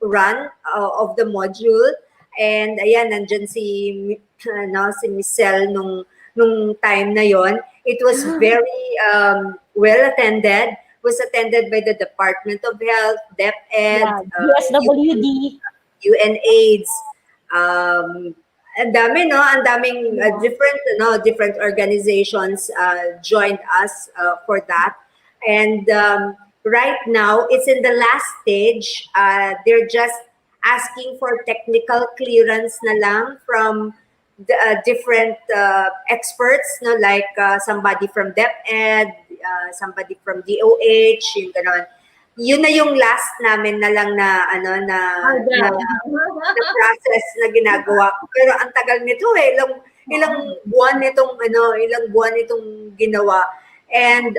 S6: run of the module, and ayan, nandyan si Michelle nung time na yon. It was very well attended. Was attended by the Department of Health, DepEd,
S5: USWD.
S6: UNAIDS. Ang dami, no? Ang daming different organizations joined us for that. And right now, it's in the last stage. They're just asking for technical clearance na lang from the, different experts, no? Like somebody from DepEd, somebody from DOH, yung ganon. Yun na yung last namin na lang na process na ginagawa. Pero ang tagal nito eh, ilang buwan nitong ginawa. And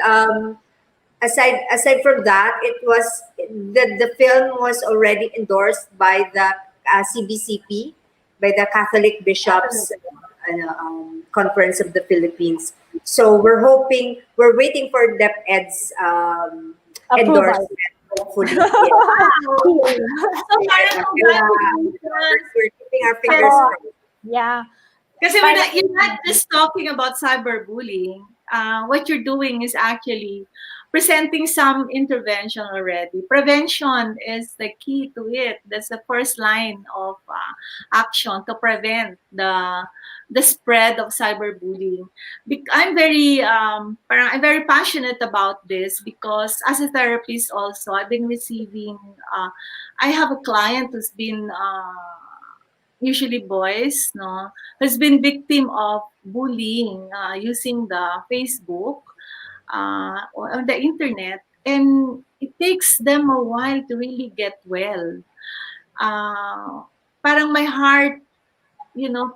S6: aside from that, it was the film was already endorsed by the CBCP, by the Catholic Bishops Conference of the Philippines. So we're waiting for DepEd's endorsement. Hopefully. Yeah.
S4: So, parang
S6: We're keeping our fingers crossed.
S5: Yeah.
S4: Kasi you're not just talking about cyberbullying. What you're doing is actually presenting some intervention already. Prevention is the key to it. That's the first line of action to prevent the spread of cyberbullying. I'm very passionate about this because as a therapist also, I've been receiving. I have a client who's been usually boys, no, has been victim of bullying using the Facebook or on the internet, and it takes them a while to really get well. Parang my heart,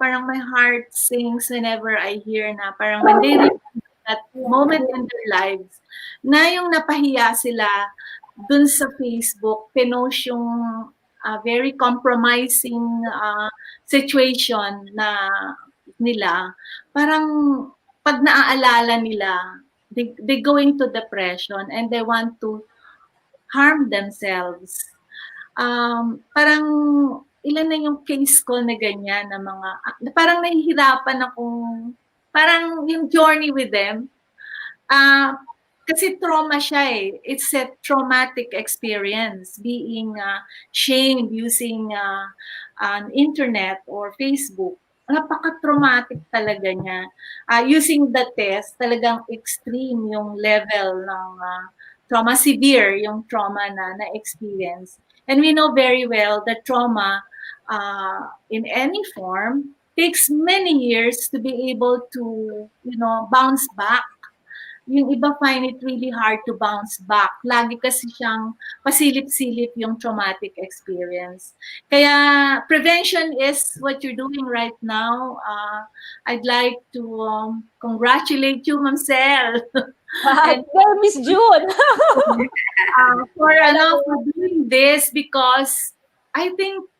S4: parang my heart sings whenever I hear na parang when they reach that moment in their lives na yung napahiya sila dun sa Facebook, pinost yung very compromising situation na nila, parang pag naaalala nila, they go into depression and they want to harm themselves. Parang ilan na yung case ko na ganyan na parang nahihirapan akong, parang yung journey with them. Kasi trauma siya eh. It's a traumatic experience being shamed using an internet or Facebook. Napaka-traumatic talaga niya. Using the test, talagang extreme yung level ng trauma, severe yung trauma na-experience. And we know very well that trauma in any form takes many years to be able to, bounce back. yung iba find it really hard to bounce back. Lagi kasi siyang pasilip-silip yung traumatic experience. Kaya prevention is what you're doing right now. I'd like to congratulate you, Ma'am Sel. And-
S5: Well, Miss June.
S4: for doing this because I think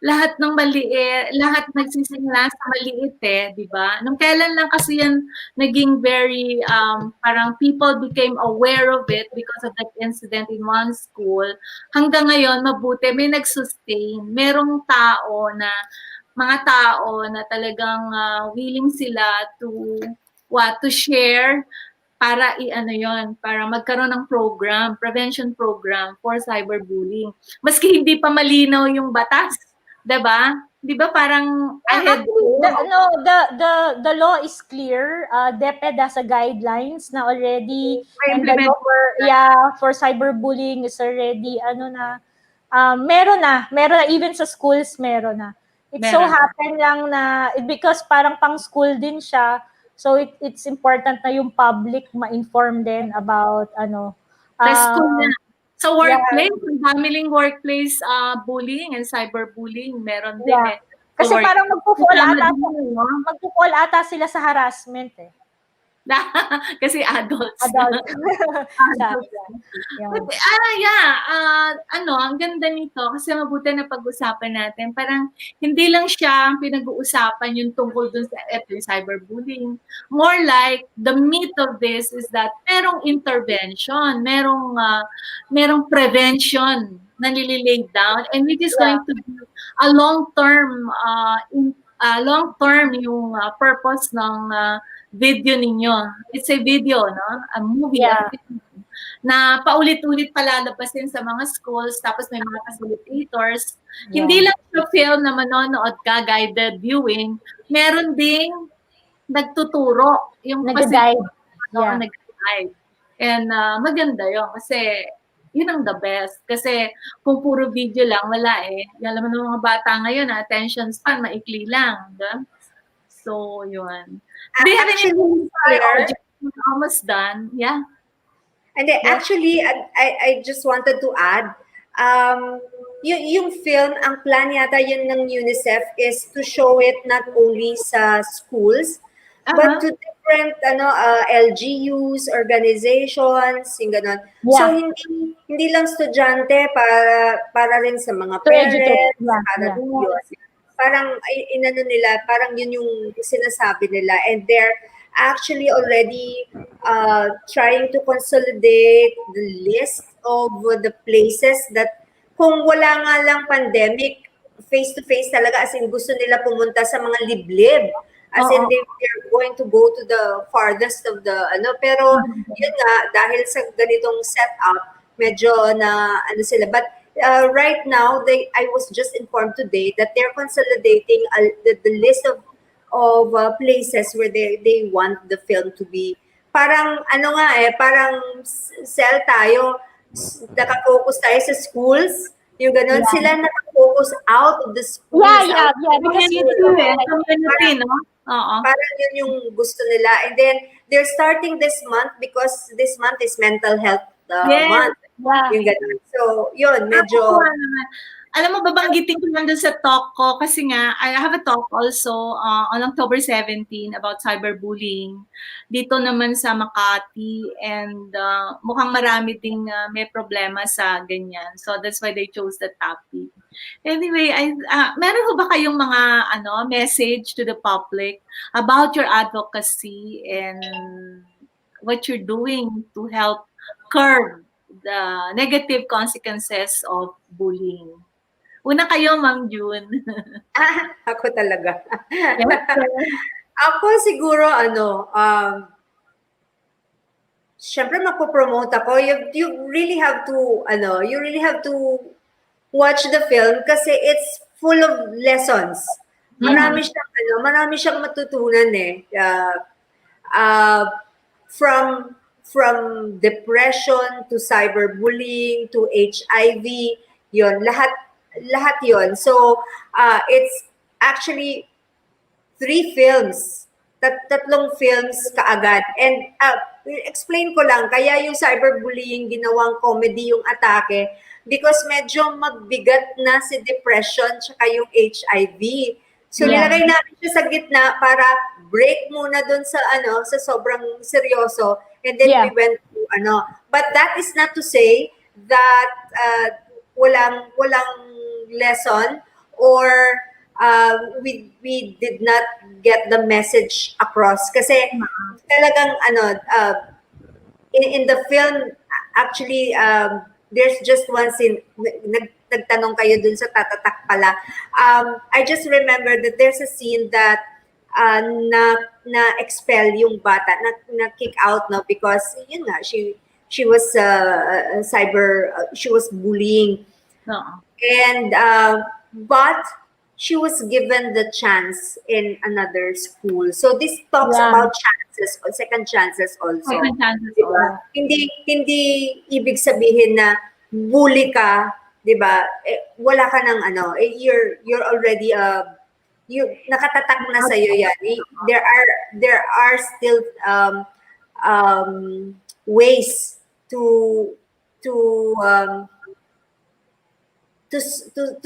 S4: lahat ng maliit, lahat nagsisimula sa maliit di ba? Nung kailan lang kasi yan naging very parang people became aware of it because of that incident in one school. Hanggang ngayon mabuti may nag-sustain. Merong mga tao na talagang willing sila to share para para magkaroon ng prevention program for cyberbullying. Maski hindi pa malinaw yung batas, 'di ba? 'Di ba parang ahead
S5: The law is clear. DepEd has a guidelines na already, and the
S4: implement
S5: law for cyberbullying is already meron na even sa schools meron na. So
S4: Meron.
S5: happen lang na because parang pang school din siya. So it's important na yung public ma-inform din about
S4: sa school na. Sa workplace, ang damiling workplace bullying and cyberbullying meron din
S5: Yeah. Kasi parang magpo-fall ata sila sa harassment
S4: Kasi adults.
S5: Adult.
S4: Ang ganda nito kasi mabuti na pag-usapan natin. Parang hindi lang siya ang pinag-uusapan yung tungkol dun sa yung cyberbullying. More like the myth of this is that merong intervention, merong prevention na nililay down, and it is going to be a long-term yung purpose ng video ninyo. It's a video, no? A movie,
S5: Yeah.
S4: na paulit-ulit palalabasin sa mga schools, tapos may mga facilitators. Hindi lang siya film na manonood ka, guided viewing, meron ding nagtuturo. Yung
S5: Nag-guide.
S4: nag-guide. And maganda yun kasi yun ang the best. Kasi kung puro video lang, wala Alam mo ng mga bata ngayon, attention span, maikli lang. Diba? So, yun. Do you have anything clear? Almost done. Yeah.
S6: And then, actually, I just wanted to add, yung film, ang plan yata yun ng UNICEF is to show it not only sa schools, but to different LGUs, organizations, yung ganon.
S5: Yeah.
S6: So hindi lang estudyante, para rin sa mga
S5: To educate.
S6: parents, para
S5: Yeah.
S6: yun. Parang nila, parang yun yung sinasabi nila, and they're actually already trying to consolidate the list of the places that kung wala nga lang pandemic, face-to-face talaga, as in gusto nila pumunta sa mga liblib. As in, they're going to go to the farthest of the, pero yun nga, dahil sa ganitong setup, medyo sila. But right now, I was just informed today that they're consolidating the list of places where they want the film to be. Parang, parang sell tayo, nakafocus tayo sa schools, yung ganon, sila nakafocus out of the schools.
S5: Yeah. Because
S4: Community, no?
S6: Parang yun yung gusto nila. And then, they're starting this month because this month is mental health month.
S5: Yeah.
S6: Yung ganon. So, yun, medyo...
S4: Alam mo, babanggitin ko lang dun sa talk ko kasi nga, I have a talk also on October 17 about cyberbullying dito naman sa Makati, and mukhang marami ding may problema sa ganyan. So that's why they chose the topic. Anyway, meron ho ba kayong mga message to the public about your advocacy and what you're doing to help curb the negative consequences of bullying? Una kayo, Ma'am June.
S6: Ako talaga.
S4: Yes, sir.
S6: Ako siguro, syempre mapopromote ako. You really have to, watch the film kasi it's full of lessons. Marami siyang matutunan from depression to cyberbullying to HIV, yon lahat yon. So it's actually 3 films. tatlong films kaagad. And explain ko lang, kaya yung cyberbullying ginawang comedy yung atake because medyo magbigat na si depression tsaka yung HIV. So
S5: Yeah.
S6: nilagay namin siya sa gitna para break muna dun sa sa sobrang seryoso, and then
S5: Yeah.
S6: we went to But that is not to say that walang lesson or we did not get the message across kasi talagang in the film actually there's just one scene nagtanong kayo dun sa tatatak pala. I just remember that there's a scene that na expel yung bata, na kick out because yun nga she was she was bullying.
S4: No.
S6: And but she was given the chance in another school. So this talks
S5: Yeah.
S6: about chances, second chances also.
S4: Second chances.
S6: Diba? Hindi ibig sabihin na bully ka, 'di ba? Wala ka ng you're already nakatatak na sa iyo yan. There are still ways to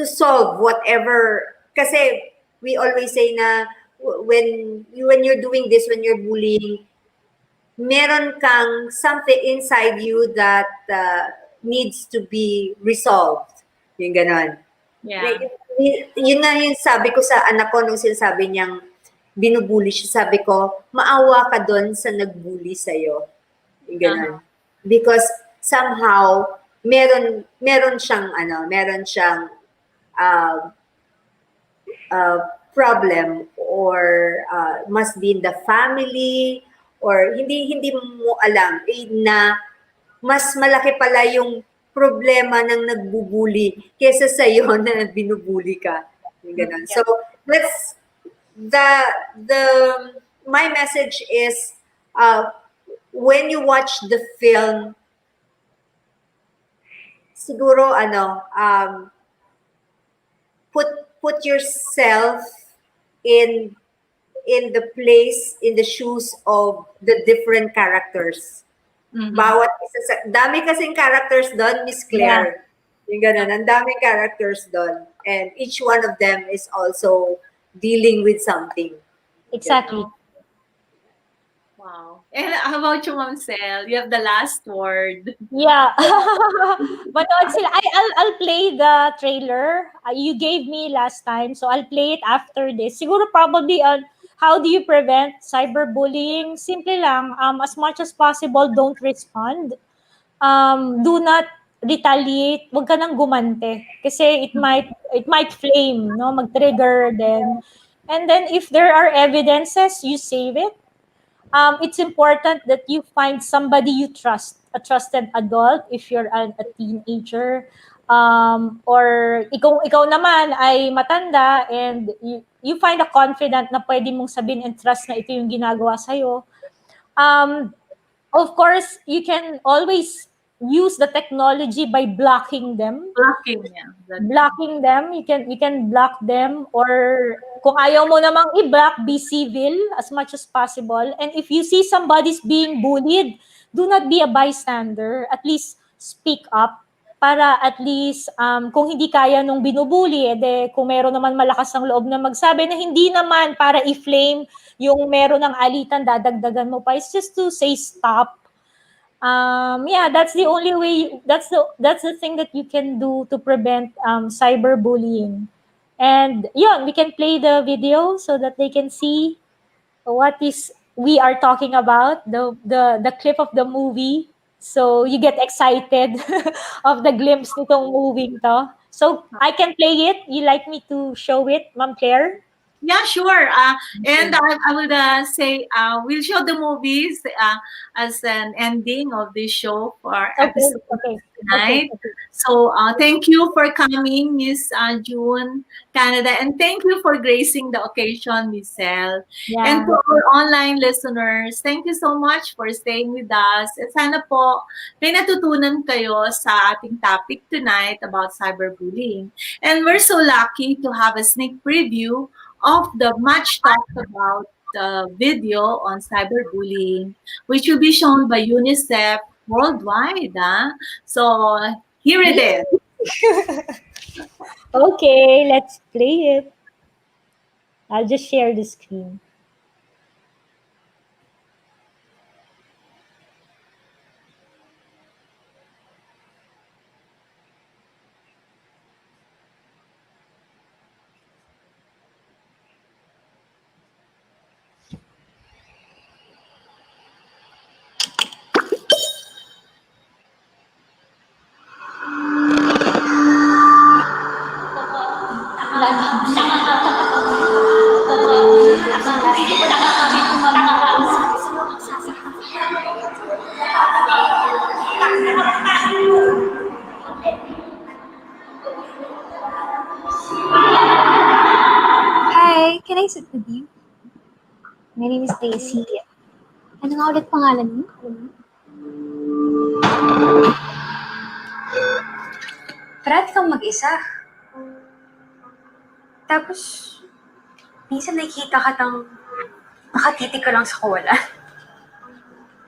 S6: solve whatever, kasi we always say na when you're doing this, when you're bullying, meron kang something inside you that needs to be resolved. Yung ganon.
S4: Yeah.
S6: Yun na yung sabi ko sa anak ko nung sinasabi niyang binubully siya, sabi ko, maawa ka doon sa nagbully sa'yo. Yung ganon. Because somehow, meron siyang problem, or must be in the family, or hindi mo alam na mas malaki pala yung problema ng nagbubuli kesa sa iyo na binubuli ka. Ganun. So my message is when you watch the film, siguro put yourself in the place, in the shoes of the different characters. Bawat isa dami kasing characters doon, Miss Claire. Yung ganun, ang daming characters doon. And each one of them is also dealing with something.
S5: Exactly.
S4: Wow. And how about you, Ma'am Sel? You have the last word.
S5: Yeah. Manood sila. I'll play the trailer. You gave me last time, so I'll play it after this. Siguro probably on how do you prevent cyberbullying? Simple lang. As much as possible, don't respond. Do not retaliate. Huwag ka nang gumante. Kasi it might flame, no? Mag-trigger then. And then if there are evidences, you save it. It's important that you find somebody you trust, a trusted adult if you're a teenager, or ikaw naman ay matanda and you find a confidant na pwede mong sabihin and trust na ito yung ginagawa sa'yo. Of course, you can always use the technology by blocking them. Blocking them, you can block them, or kung ayaw mo namang i-block, be civil as much as possible. And if you see somebody's being bullied, do not be a bystander. At least speak up para at least kung hindi kaya nung binubuli, kung meron naman malakas ang loob na magsabi na hindi naman para i-flame yung meron ng alitan, dadagdagan mo pa. It's just to say stop. That's the only way. That's the thing that you can do to prevent cyberbullying. And we can play the video so that they can see what is we are talking about, the clip of the movie. So you get excited of the glimpse nitong movie to. So I can play it. You like me to show it, Ma'am Claire?
S4: Yeah, sure. And I would say we'll show the movies as an ending of this show for episode tonight.
S5: Okay.
S4: So thank you for coming, Miss June Canada, and thank you for gracing the occasion, Miss Sel.
S5: Yeah.
S4: And to our online listeners, thank you so much for staying with us. At sana po may natutunan kayo sa ating topic tonight about cyberbullying. And we're so lucky to have a sneak preview of the much talked about video on cyberbullying, which will be shown by UNICEF worldwide. So here it is.
S5: Okay, let's play it. I'll just share the screen.
S7: Hi, can I sit with you? My name is Daisy. Ano nga ulit pangalan mo?
S8: Parati kang mag-isa. Tapos, minsan nakikita ka nakatitig ka lang sa kawalan.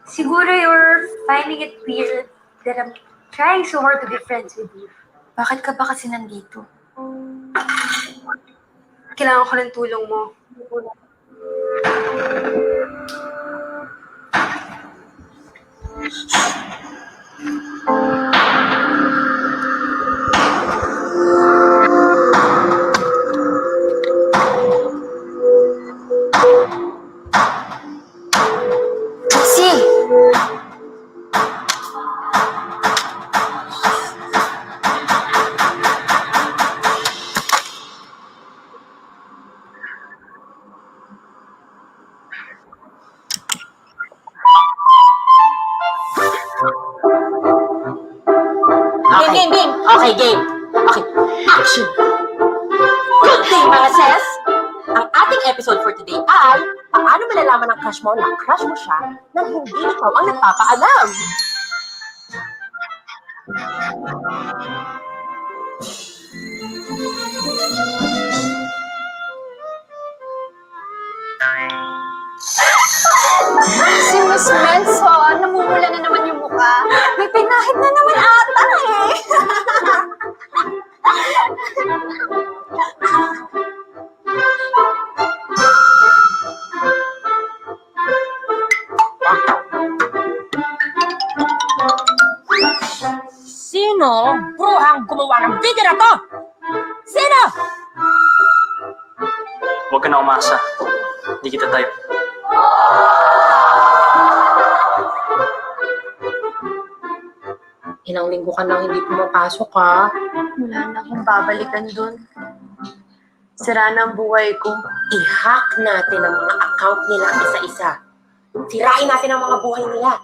S8: Siguro you're finding it weird that I'm trying so hard to be friends with you. Bakit ka ba kasi nandito? Kailangan ko ng tulong mo.
S9: Game. Okay, game. Okay, action. Good day, mga sis! Ang ating episode for today ay paano malalaman ng crush mo na crush mo siya nang hindi ikaw ang nagpapaalam.
S8: Si Miss Menso, namumula na naman yung mukha. May pinahid na naman ata eh.
S9: Sino bruhang gumawa ng video na to? Sino?
S10: Huwag ka na umasa. Hindi kita type.
S9: Ilang linggo ka nang hindi pumapasok, ha?
S8: Wala na akong babalikan dun. Sira na ang buhay ko.
S9: I-hack natin ang mga account nila isa-isa. Sirain natin ang mga buhay nila.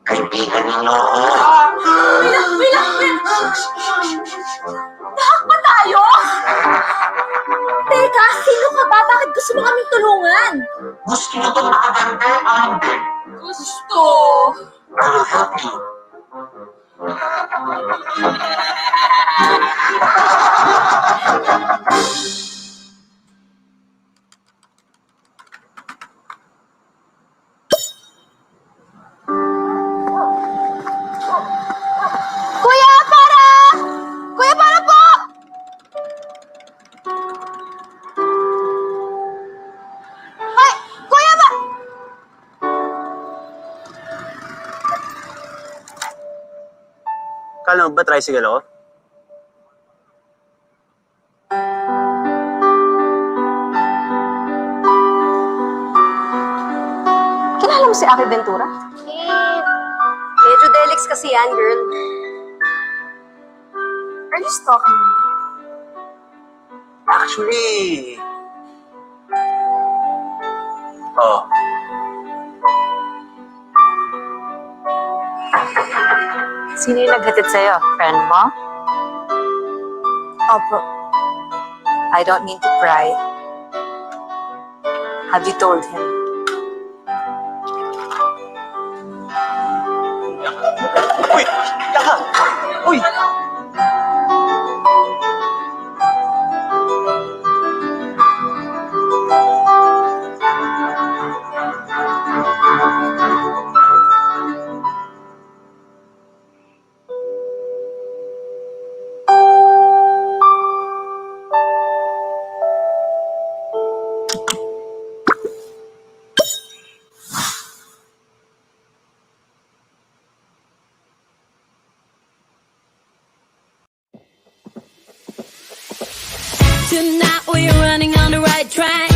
S11: Kaibigan ninyo ako.
S9: Wait! Nahack ba tayo? Teka, sino ka ba? Bakit gusto mo kaming tulungan?
S11: Gusto nyo itong makaganda o hindi?
S9: Gusto!
S11: I'll help you.
S8: Kuya, para! Kuya, para po! Ay, kuya ba?
S10: Kala mo ba tricycle ako?
S8: Kilala mo si Ate Ventura? Medyo delix kasi yan, girl. Are you stalking me?
S10: Actually... Oh.
S8: Sino yung naghatid sa'yo? Friend mo? Opo. I don't mean to pry. Have you told him?
S10: Uy! Taka! Uy!
S2: try.